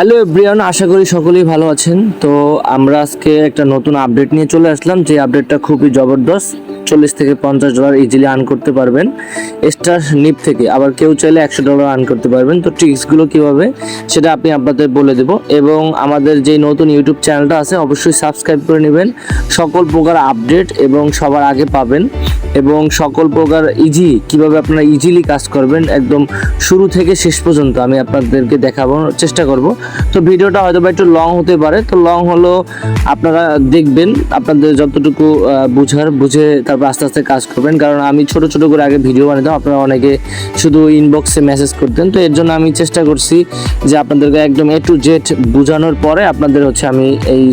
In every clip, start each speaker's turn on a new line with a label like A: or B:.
A: Hello everyone, আশা করি সকলেই ভালো আছেন। তো আমরা আজকে একটা নতুন আপডেট নিয়ে চলে আসলাম, যে আপডেটটা খুবই জবরদস্ত। $40 থেকে $50 ইজিলি আর্ন করতে পারবেন স্টার নিপ থেকে। আবার কেউ চাইলে $100 আর্ন করতে পারবেন। তো ট্রিক্সগুলো কীভাবে সেটা আপনি আপনাদের বলে দেব, এবং আমাদের যে নতুন ইউটিউব চ্যানেলটা আছে অবশ্যই সাবস্ক্রাইব করে নেবেন। সকল প্রকার আপডেট এবং সবার আগে পাবেন, এবং সকল প্রকার কিভাবে আপনারা ইজিলি কাজ করবেন একদম শুরু থেকে শেষ পর্যন্ত আমি আপনাদেরকে দেখানোর চেষ্টা করব। তো ভিডিওটা হয়তো বা একটু লং হতে পারে, তো লং হলো আপনারা দেখবেন, আপনাদের যতটুকু বুঝে তারপর আস্তে আস্তে কাজ করবেন। কারণ আমি ছোট ছোট করে আগে ভিডিও বানাতাম, আপনারা অনেকে শুধু ইনবক্সে মেসেজ করতেন। তো এর জন্য আমি চেষ্টা করছি যে আপনাদেরকে একদম A to Z বোঝানোর পরে আপনাদের আমি এই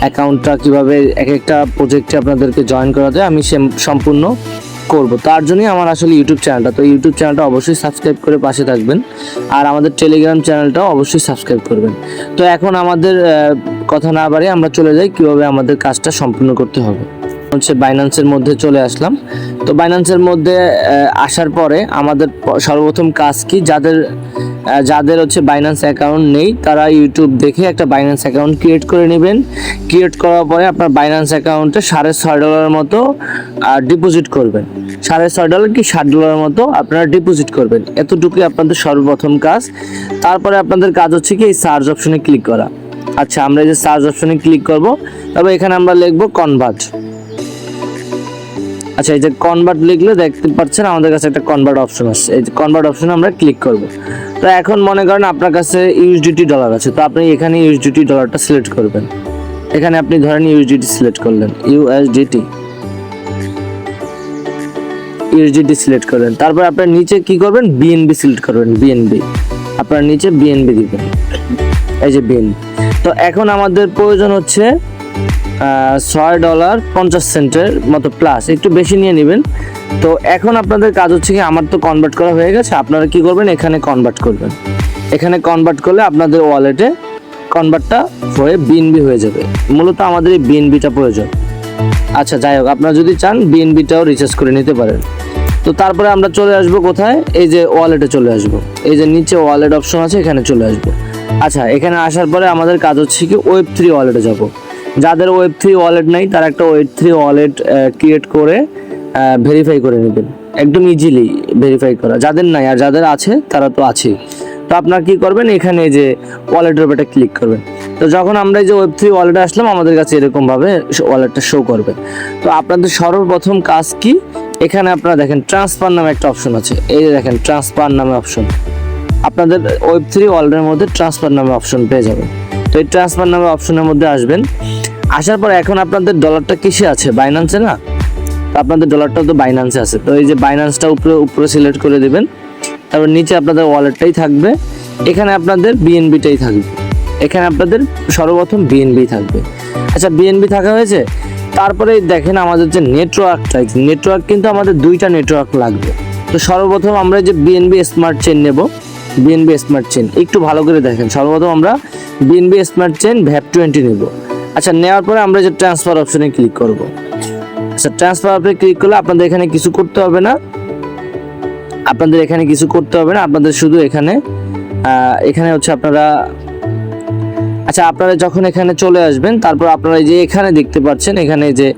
A: অ্যাকাউন্টটা কিভাবে এক একটা প্রজেক্টে আপনাদেরকে জয়েন করাতে আমি সম্পূর্ণ করব। তার জন্যই আমার আসলে ইউটিউব চ্যানেলটা। তো ইউটিউব চ্যানেলটা অবশ্যই সাবস্ক্রাইব করে পাশে থাকবেন, আর আমাদের টেলিগ্রাম চ্যানেলটাও অবশ্যই সাবস্ক্রাইব করবেন। তো এখন আমাদের কথা না বাড়িয়ে আমরা চলে যাই কিভাবে আমাদের কাজটা সম্পূর্ণ করতে হবে। বাইন্যান্সের মধ্যে চলে আসলাম। তো বাইন্যান্সের মধ্যে আসার পরে আমাদের সর্বপ্রথম কাজ কি, যাদের বাইন্যান্স অ্যাকাউন্ট নেই তারা ইউটিউব দেখে একটা বাইন্যান্স অ্যাকাউন্ট ক্রিয়েট করে নেবেন। ক্রিয়েট করার পরে আপনার বাইন্যান্স অ্যাকাউন্টে $6.50 মতো ডিপোজিট করবেন। $6.50 কি $60 মতো আপনারা ডিপোজিট করবেন। এতটুকুই আপনাদের সর্বপ্রথম কাজ। তারপরে আপনাদের কাজ কি এই সার্চ অপশনে ক্লিক করা। আচ্ছা, আমরা এই যে সার্চ অপশনে ক্লিক করব, তবে এখানে আমরা লিখবো কনভার্ট। আচ্ছা, এই যে কনভার্ট লিখলে দেখতে পাচ্ছেন আমাদের কাছে একটা কনভার্ট অপশন আছে। এই যে কনভার্ট অপশনে আমরা ক্লিক করব। তো এখন মনে করেন আপনার কাছে ইউএসডিটি ডলার আছে, তো আপনি এখানে ইউএসডিটি ডলারটা সিলেক্ট করবেন। এখানে আপনি ধরেন ইউএসডিটি সিলেক্ট করলেন, ইউএসডিটি সিলেক্ট করবেন। তারপর আপনার নিচে কি করবেন, বিএনবি সিলেক্ট করবেন। বিএনবি আপনার নিচে বিএনবি দিবেন, এই যে বিএনবি। তো এখন আমাদের প্রয়োজন হচ্ছে $6.50 মতো প্লাস, একটু বেশি নিয়ে নেবেন। তো এখন আপনাদের কাজ কি, আমার তো কনভার্ট করা হয়ে গেছে, আপনারা কি করবেন, এখানে কনভার্ট করবেন। এখানে কনভার্ট করলে আপনাদের ওয়ালেটে কনভার্টটা হয়ে বিএনবি হয়ে যাবে। মূলত আমাদের এই বিএনবিটা প্রয়োজন। আচ্ছা, যাই হোক, আপনারা যদি চান বিএনবিটাও রিচার্জ করে নিতে পারেন। তো তারপরে আমরা চলে আসবো কোথায়, এই যে ওয়ালেটে চলে আসবো। এই যে নিচে ওয়ালেট অপশন আছে, এখানে চলে আসবো। আচ্ছা, এখানে আসার পরে আমাদের কাজ কি Web3 ওয়ালেটে যাব। যাদের Web3 ওয়ালেট নাই তারা একটা Web3 ওয়ালেট ক্রিয়েট করে ভেরিফাই করে নেবেন, একদম ইজিলি ভেরিফাই করা। যাদের নাই আর যাদের আছে তারা তো আছেই। তো আপনারা কি করবেন, এখানে যে ওয়ালেটের উপরে ক্লিক করবেন। তো যখন আমরা এই যে Web3 ওয়ালেটে আসলাম, আমাদের কাছে এরকমভাবে ওয়ালেটটা শো করবে। তো আপনাদের সর্বপ্রথম কাজ কি, এখানে আপনারা দেখেন ট্রান্সফার নামে একটা অপশন আছে। এই যে দেখেন ট্রান্সফার নামে অপশন, আপনাদের Web3 ওয়ালেটের মধ্যে ট্রান্সফার নামে অপশন পেয়ে যাবেন। তো এই ট্রান্সফার নামে অপশনের মধ্যে আসবেন। আসার পর এখন আপনাদের ডলারটা কিসে আছে, বাইন্যান্সে না? তো আপনাদের ডলারটা তো বাইন্যান্সে আছে। তো এই যে বাইন্যান্সটা উপরে সিলেক্ট করে দেবেন। তারপর নিচে আপনাদের ওয়ালেটটাই থাকবে, এখানে আপনাদের বিএনবিটাই থাকবে। এখানে আপনাদের সর্বপ্রথম বিএনবি থাকবে। আচ্ছা, বিএনবি থাকা হয়েছে। তারপরে দেখেন আমাদের যে নেটওয়ার্ক কিন্তু আমাদের 2টা নেটওয়ার্ক লাগবে। তো সর্বপ্রথম আমরা যে বিএনবি স্মার্ট চেইন নেব। বিএনবি স্মার্ট চেইন একটু ভালো করে দেখেন। সর্বপ্রথম আমরা বিএনবি স্মার্ট চেইন VAP20 নেব। আচ্ছা, নেওয়ার পরে আমরা যে ট্রান্সফার অপশনে ক্লিক করব। আচ্ছা, ট্রান্সফার অপশনে ক্লিক করলে আপনাদের এখানে কিছু করতে হবে না। আপনাদের শুধু এখানে আপনারা যখন এখানে চলে আসবেন, তারপর আপনারা এই যে এখানে দেখতে পাচ্ছেন, এখানে যে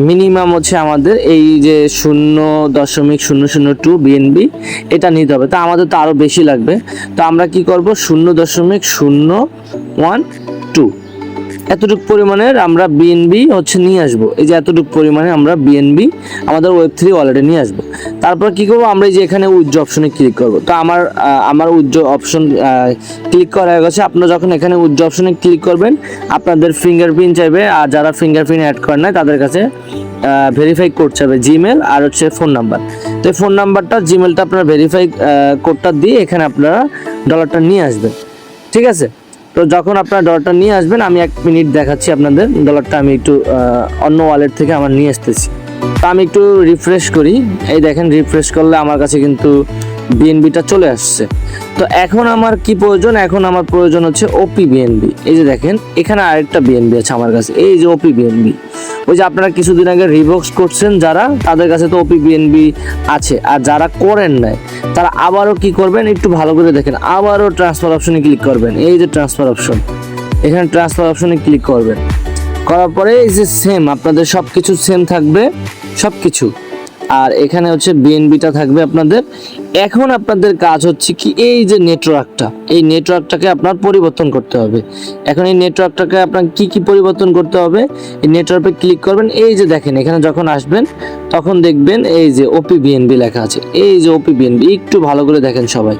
A: মিনিমাম আমাদের এই যে 0.002 বিএনবি এটা নিতে হবে। তা আমাদের তো আরো বেশি লাগবে। তো আমরা কি করব, 0.012 এতটুকু পরিমাণের আমরা বিএনবি নিয়ে আসবো। এই যে এতটুকু পরিমাণে আমরা বিএনবি আমাদের Web3 ওয়ালেটে নিয়ে আসবো। তারপর কি করবো, আমরা এই যে এখানে উইথড্র অপশনে ক্লিক করব। তো আমার উইথড্র অপশন ক্লিক করা হয়ে গেছে। আপনারা যখন এখানে উইথড্র অপশনে ক্লিক করবেন, আপনাদের ফিঙ্গারপ্রিন্ট চাইবে, আর যারা ফিঙ্গারপ্রিন্ট অ্যাড করেন না তাদের কাছে ভেরিফাই কোড চাইবে, জিমেল আর ফোন নাম্বার। তো এই ফোন নাম্বারটা, জিমেলটা আপনারা ভেরিফাই কোডটা দিয়ে এখানে আপনারা ডলারটা নিয়ে আসবেন। ঠিক আছে? তো যখন আপনারা ডলারটা নিয়ে আসবেন, আমি 1 মিনিট দেখাচ্ছি আপনাদের। ডলারটা আমি একটু অন্য ওয়ালেট থেকে আমার নিয়ে আসতেছি। তো আমি একটু রিফ্রেশ করি। এই দেখেন, রিফ্রেশ করলে আমার কাছে কিন্তু বিএনবিটা চলে আসছে। তো এখন আমার কি প্রয়োজন, এখন আমার প্রয়োজন হচ্ছে ওপি বিএনবি। এই যে দেখেন এখানে আরেকটা বিএনবি আছে আমার কাছে, এই যে ওপি বিএনবি। ওই যে আপনারা কিছুদিন আগে রিবক্স করছেন যারা, তাদের কাছে তো ওপি বিএনবি আছে। আর যারা করেন নাই তারা আবারও কি করবেন, একটু ভালো করে দেখেন, আবারও ট্রান্সফার অপশনে ক্লিক করবেন। এই যে ট্রান্সফার অপশন, এখানে ট্রান্সফার অপশনে ক্লিক করবেন। করার পরে এই যে সেম আপনাদের সব কিছু সেম থাকবে, সব কিছু। আর এখানে হচ্ছে বিএনবিটা থাকবে আপনাদের। এখন আপনাদের কাজ হচ্ছে কি, এই যে নেটওয়ার্কটা, এই নেটওয়ার্কটাকে আপনার পরিবর্তন করতে হবে। এখন এই নেটওয়ার্কটাকে আপনার কি কি পরিবর্তন করতে হবে, এই নেটওয়ার্কে ক্লিক করবেন। এই যে দেখেন এখানে যখন আসবেন তখন দেখবেন এই যে ওপি বিএনবি লেখা আছে, এই যে ওপি বিএনবি, একটু ভালো করে দেখেন সবাই।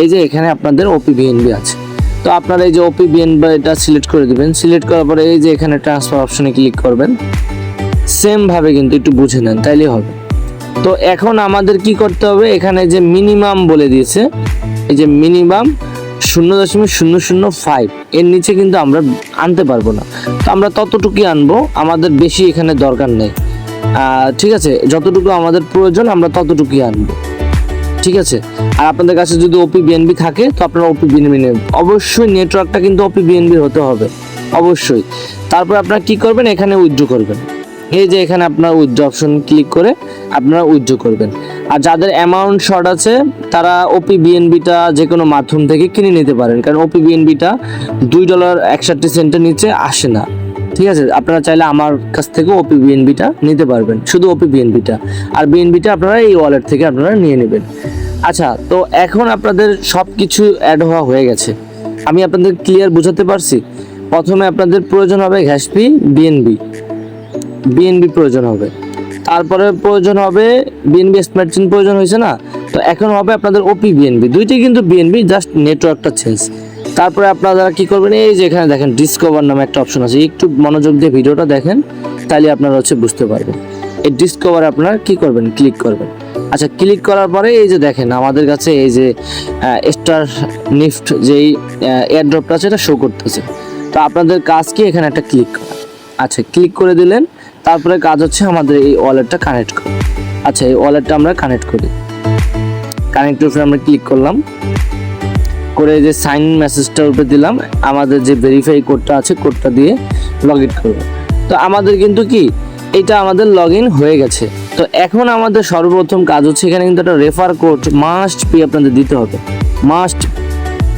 A: এই যে এখানে আপনাদের ওপি বিএনবি আছে। তো আপনারা এই যে ওপি বিএনবিটা সিলেক্ট করে দিবেন। সিলেক্ট করার পরে এই যে এখানে ট্রান্সফার অপশনে ক্লিক করবেন। সেম ভাবে কিন্তু একটু বুঝে নেন, তাইলেই হবে। তো এখন আমাদের কি করতে হবে, এখানে যে মিনিমাম বলে দিয়েছে, এই যে মিনিমাম 0.005 এর নিচে কিন্তু আমরা আনতে পারবো না। তো আমরা ততটুকুই আনবো, আমাদের বেশি এখানে দরকার নেই। ঠিক আছে, যতটুকু আমাদের প্রয়োজন আমরা ততটুকুই আনবো। ঠিক আছে। আর আপনাদের কাছে যদি ওপি বিএনবি থাকে তো আপনারা ওপি বিএনবি নেবেন। অবশ্যই নেটওয়ার্কটা কিন্তু ওপি বিএনবি হতে হবে, অবশ্যই। তারপর আপনারা কি করবেন, এখানে উইথড্র করবেন। এই যে এখানে আপনার উইথড্র অপশন ক্লিক করে আপনারা উইথড্র করবেন। আর যাদের অ্যামাউন্ট শর্ট আছে তারা ওপি বিএনবিটা যে কোনো মাধ্যম থেকে কিনে নিতে পারেন, কারণ ওপি বিএনবিটা $2.61 নিচে আসে না। ঠিক আছে, আপনারা চাইলে আমার কাছ থেকে ওপি বিএনবিটা নিতে পারবেন, শুধু ওপি বিএনবিটা। আর বিএনবিটা আপনারা এই ওয়ালেট থেকে আপনারা নিয়ে নেবেন। আচ্ছা, তো এখন আপনাদের সব কিছু অ্যাড হয়ে গেছে। আমি আপনাদের ক্লিয়ার বোঝাতে পারছি। প্রথমে আপনাদের প্রয়োজন হবে হ্যাশপি বিএনবি প্রয়োজন হবে। তারপরে প্রয়োজন হবে বিএনবি স্মার্ট চেইন প্রয়োজন হয়েছে না, তো এখন হবে আপনাদের ওপি বিএনবি। দুইটাই কিন্তু বিএনবি, জাস্ট নেটওয়ার্কটা চেঞ্জ। তারপরে আপনারা কি করবেন, এই যে এখানে দেখেন ডিসকভার নামে একটা অপশন আছে, একটু মনোযোগ দিয়ে ভিডিওটা দেখেন, তাহলে আপনারা হচ্ছে বুঝতে পারবেন। এই ডিসকভারে আপনারা কি করবেন, ক্লিক করবেন। আচ্ছা, ক্লিক করার পরে এই যে দেখেন আমাদের কাছে এই যে স্টার নিফট যেই এয়ারড্রপটা আছে এটা শো করতেছে। তো আপনাদের কাজ কি, এখানে একটা ক্লিক করা। আচ্ছা, ক্লিক করে দিলেন। তারপরে কাজ হচ্ছে আমাদের এই ওয়ালেটটা কানেক্ট করা। আচ্ছা, এই ওয়ালেটটা আমরা কানেক্ট করি। কানেক্টের উপরে আমরা ক্লিক করলাম, করে যে সাইন মেসেজটার উপরে দিলাম, আমাদের যে ভেরিফাই কোডটা আছে কোডটা দিয়ে লগ ইন করব। তো আমাদের কিন্তু কি, এটা আমাদের লগ ইন হয়ে গেছে। তো এখন আমাদের সর্বপ্রথম কাজ হচ্ছে, এখানে কিন্তু একটা রেফার কোড মাস্ট বি আপনাদের দিতে হবে, মাস্ট।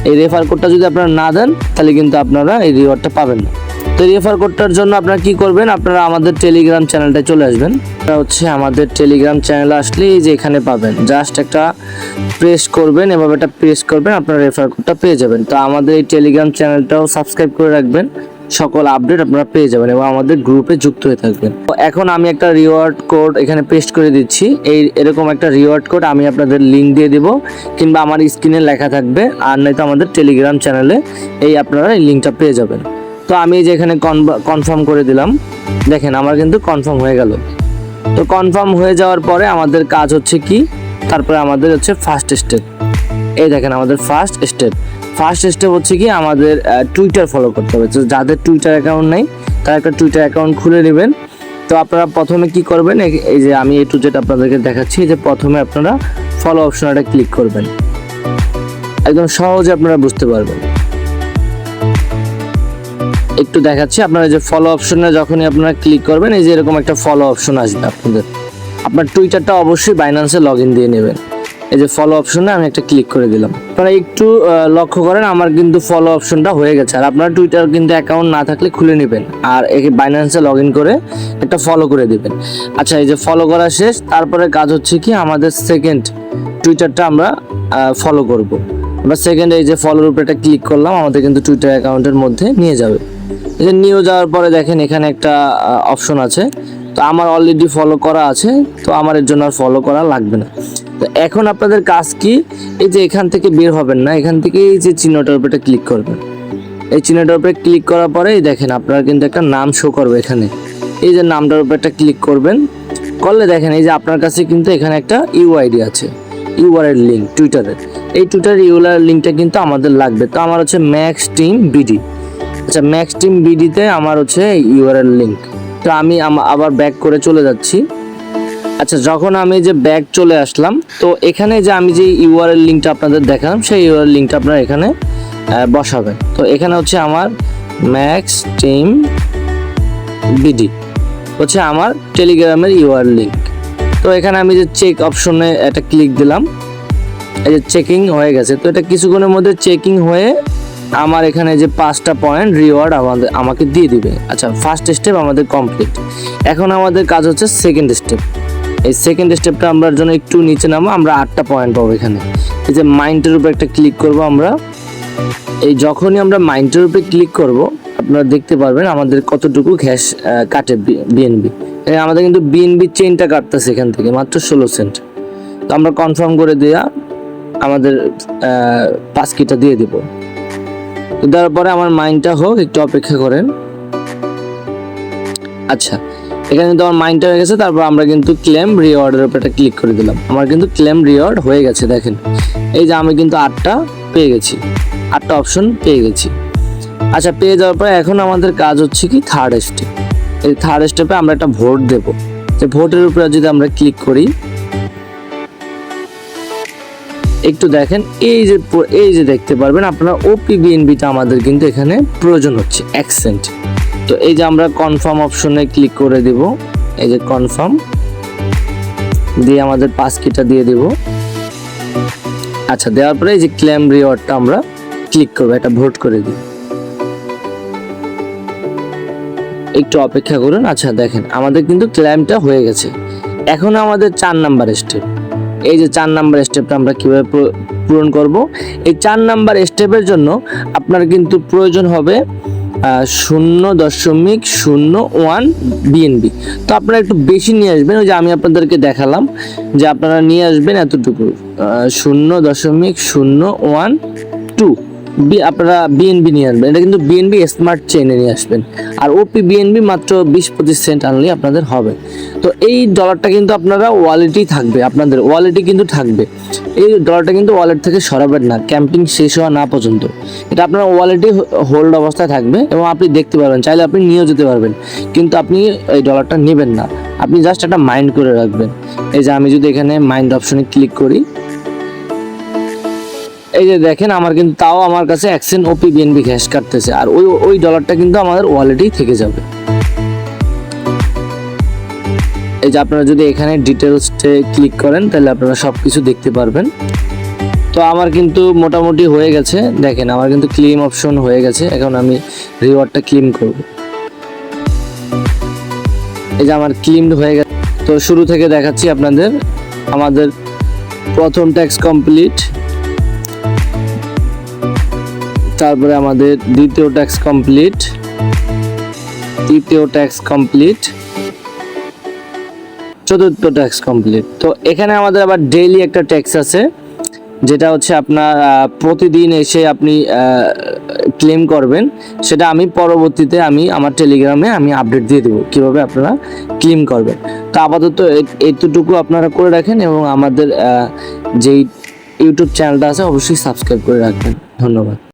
A: এই রেফার কোডটা যদি আপনারা না দেন তাহলে কিন্তু আপনারা এই রিওয়ার্ডটা পাবেন না। তো রেফার কোডটার জন্য আপনারা কি করবেন, আপনারা আমাদের টেলিগ্রাম চ্যানেলটায় চলে আসবেন। এটা হচ্ছে আমাদের টেলিগ্রাম চ্যানেলে আসলে এই যে এখানে পাবেন, জাস্ট একটা প্রেস করবেন, এভাবে একটা প্রেস করবেন, আপনারা রেফার কোডটা পেয়ে যাবেন। তো আমাদের এই টেলিগ্রাম চ্যানেলটাও সাবস্ক্রাইব করে রাখবেন, সকল আপডেট আপনারা পেয়ে যাবেন এবং আমাদের গ্রুপে যুক্ত হয়ে থাকবেন। তো এখন আমি একটা রিওয়ার্ড কোড এখানে পেস্ট করে দিচ্ছি। এরকম একটা রিওয়ার্ড কোড আমি আপনাদের লিঙ্ক দিয়ে দিব, কিংবা আমার স্ক্রিনে লেখা থাকবে, আর নয়তো আমাদের টেলিগ্রাম চ্যানেলে আপনারা এই লিঙ্কটা পেয়ে যাবেন। তো আমি যে এখানে কনফার্ম করে দিলাম, দেখেন আমার কিন্তু কনফার্ম হয়ে গেল। তো কনফার্ম হয়ে যাওয়ার পরে আমাদের কাজ হচ্ছে কি, তারপরে আমাদের হচ্ছে ফার্স্ট স্টেপ। এই দেখেন আমাদের ফার্স্ট স্টেপ হচ্ছে কি, আমাদের টুইটার ফলো করতে হবে। তো যাদের টুইটার অ্যাকাউন্ট নেই তারা একটা টুইটার অ্যাকাউন্ট খুলে নেবেন। তো আপনারা প্রথমে কি করবেন, এই যে আমি A to Z আপনাদেরকে দেখাচ্ছি, যে প্রথমে আপনারা ফলো অপশনটা ক্লিক করবেন, একদম সহজে আপনারা বুঝতে পারবেন। একটু দেখাচ্ছি, আপনারা যে ফলো অপশনে যখনই আপনারা ক্লিক করবেন, এই যে এরকম একটা ফলো অপশন আসবে আপনাদের। আপনার টুইটারটা অবশ্যই বাইন্যান্সে লগ ইন দিয়ে নেবেন। এই যে ফলো অপশনে আমি একটা ক্লিক করে দিলাম। আপনারা একটু লক্ষ্য করেন, আমার কিন্তু ফলো অপশনটা হয়ে গেছে। আর আপনার টুইটার কিন্তু অ্যাকাউন্ট না থাকলে খুলে নেবেন, আর একে বাইন্যান্সে লগ ইন করে একটা ফলো করে দিবেন। আচ্ছা, এই যে ফলো করা শেষ, তারপরে কাজ হচ্ছে কি, আমাদের সেকেন্ড টুইটারটা আমরা ফলো করব। আমরা সেকেন্ড এই যে ফলোর উপরে একটা ক্লিক করলাম, আমাদের কিন্তু টুইটার অ্যাকাউন্টের মধ্যে নিয়ে যাবে। এই যে নিয়ে যাওয়ার পরে দেখেন এখানে একটা অপশন আছে। তো আমার অলরেডি ফলো করা আছে, তো আমার এর জন্য আর ফলো করা লাগবে না। তো এখন আপনাদের কাজ কি, এই যে এখান থেকে বের হবেন না, এখান থেকে এই যে চিহ্নটার উপরে ক্লিক করবেন। এই চিহ্নটার উপরে ক্লিক করার পরে দেখেন আপনারা কিন্তু একটা নাম শো করবে এখানে। এই যে নামটার উপরে একটা ক্লিক করবেন, করলে দেখেন এই যে আপনার কাছে কিন্তু এখানে একটা ইউআইডি আছে, ইউআরএল লিঙ্ক টুইটারের। এই টুইটার ইউআরএল লিঙ্কটা কিন্তু আমাদের লাগবে। তো আমার হচ্ছে ম্যাক্স টিম বিডি। আচ্ছা, ম্যাক্স টিম বিডিতে আমার হচ্ছে ইউআরএল লিঙ্ক। তো আমি আবার ব্যাক করে চলে যাচ্ছি। আচ্ছা, যখন আমি যে ব্যাক চলে আসলাম, তো এখানে যে আমি যে ইউআরএল লিঙ্কটা আপনাদের দেখালাম, সেই ইউআরএল লিঙ্কটা আপনারা এখানে বসাবেন। তো এখানে হচ্ছে আমার ম্যাক্স টিম বিডি হচ্ছে আমার টেলিগ্রামের ইউআরএল লিঙ্ক। তো এখানে আমি যে চেক অপশনে একটা ক্লিক দিলাম, এই যে চেকিং হয়ে গেছে। তো এটা কিছুক্ষণের মধ্যে চেকিং হয়ে আমার এখানে যে 5টা পয়েন্ট রিওয়ার্ড আমাকে দিয়ে দিবে। আচ্ছা, ফার্স্ট স্টেপ আমাদের কমপ্লিট। এখন আমাদের কাজ হচ্ছে সেকেন্ড স্টেপ। এই সেকেন্ড স্টেপটা আমরা জন্য একটু নিচে নামো, আমরা 8টা পয়েন্ট পাবো এখানে। এই যে মাইন্ডের উপর একটা ক্লিক করব আমরা। এই যখনই আমরা মাইন্ডের উপরে ক্লিক করব, আপনারা দেখতে পারবেন আমাদের কতটুকু ক্যাশ কাটে বিএনবি। আমাদের কিন্তু বিএনবি চেইনটা কাটতেছে এখান থেকে মাত্র 16 সেন্ট। তো আমরা কনফার্ম করে দেওয়া আমাদের পাসকিটা দিয়ে দিব। তো দেওয়ার পরে আমার মাইন্ডটা হোক, একটু অপেক্ষা করেন। আচ্ছা, এখানে কিন্তু আমার মাইন্ডটা হয়ে গেছে। তারপর আমরা কিন্তু ক্লেম রিওয়ার্ডের উপর একটা ক্লিক করে দিলাম। আমার কিন্তু ক্লেম রিওয়ার্ড হয়ে গেছে। দেখেন, এই যে আমি কিন্তু 8টা পেয়ে গেছি, 8টা অপশন পেয়ে গেছি। আচ্ছা, পেয়ে যাওয়ার পরে এখন আমাদের কাজ হচ্ছে কি থার্ড স্টেপ। এই থার্ড স্টেপে আমরা একটা ভোট দেব। যে ভোটের উপরে যদি আমরা ক্লিক করি, একটু দেখেন, এই যে দেখতে পারবেন আপনারা ওপি বিএনবিটা আমাদের কিন্তু এখানে প্রয়োজন হচ্ছে 1 সেন্ট। তো এই যে আমরা কনফার্ম অপশনে ক্লিক করে দেব। এই যে কনফার্ম দিয়ে আমাদের পাসকিটা দিয়ে দেব। আচ্ছা, দেওয়ার পরে এই যে ক্লেম রিওয়ার্ডটা আমরা ক্লিক করব, এটা ভোট করে দিই। একটু অপেক্ষা করুন। আচ্ছা, দেখেন আমাদের কিন্তু ক্লেমটা হয়ে গেছে। এখন আমাদের 4 নাম্বার স্টেপ। এই যে 4 নাম্বার স্টেপটা আমরা কিভাবে পূরণ করব। এই 4 নাম্বার স্টেপের জন্য আপনার কিন্তু প্রয়োজন হবে 0.01 বিএনবি। তো আপনারা একটু বেশি নিয়ে আসবেন। ওই যে আমি আপনাদেরকে দেখালাম যে আপনারা নিয়ে আসবেন এতটুকু 0.012 আপনারা বিএনবি নিয়ে আসবেন। এটা কিন্তু বিএনবি স্মার্ট চেইনে নিয়ে আসবেন। আর ওপি বিএনবি মাত্র 20-25 সেন্ট আনলেই আপনাদের হবে। তো এই ডলারটা কিন্তু আপনারা ওয়ালেটেই থাকবে, আপনাদের ওয়ালেটে কিন্তু থাকবে। এই ডলারটা কিন্তু ওয়ালেট থেকে সরাবেন না ক্যাম্পিং শেষ হওয়া না পর্যন্ত। এটা আপনার ওয়ালেটে হোল্ড অবস্থায় থাকবে এবং আপনি দেখতে পারবেন, চাইলে আপনি নিয়েও যেতে পারবেন, কিন্তু আপনি এই ডলারটা নেবেন না। আপনি জাস্ট একটা মাইন্ড করে রাখবেন। এই যে আমি যদি এখানে মাইন্ড অপশনে ক্লিক করি, এই যে দেখেন আমার কিন্তু তাও আমার কাছে 1 সেন্ট ওপি বিএনবি ক্যাশ কাটতেছে। আর ওই ডলারটা কিন্তু আমাদের ওয়ালেটেই থেকে যাবে। এই যে আপনারা যদি এখানে ডিটেলসে ক্লিক করেন, তাহলে আপনারা সবকিছু দেখতে পারবেন। তো আমার কিন্তু মোটামুটি হয়ে গেছে। দেখেন আমার কিন্তু ক্লেম অপশন হয়ে গেছে। এখন আমি রিওয়ার্ডটা ক্লেম করব। এই যে আমার ক্লেমড হয়ে গেছে। তো শুরু থেকে দেখাচ্ছি আপনাদের। আমাদের প্রথম ট্যাক্স কমপ্লিট, তারপরে আমাদের দ্বিতীয় ট্যাক্স কমপ্লিট, তৃতীয় ট্যাক্স কমপ্লিট, চতুর্থ ট্যাক্স কমপ্লিট। তো এখানে আমাদের আবার ডেইলি একটা ট্যাক্স আছে, যেটা হচ্ছে আপনার প্রতিদিন এসে আপনি ক্লেম করবেন। সেটা আমি পরবর্তীতে আমার টেলিগ্রামে আপডেট দিয়ে দেবো কীভাবে আপনারা ক্লেম করবেন। তো আপাতত এতটুকু আপনারা করে রাখেন এবং আমাদের যেই ইউটিউব চ্যানেলটা আছে অবশ্যই সাবস্ক্রাইব করে রাখবেন। ধন্যবাদ।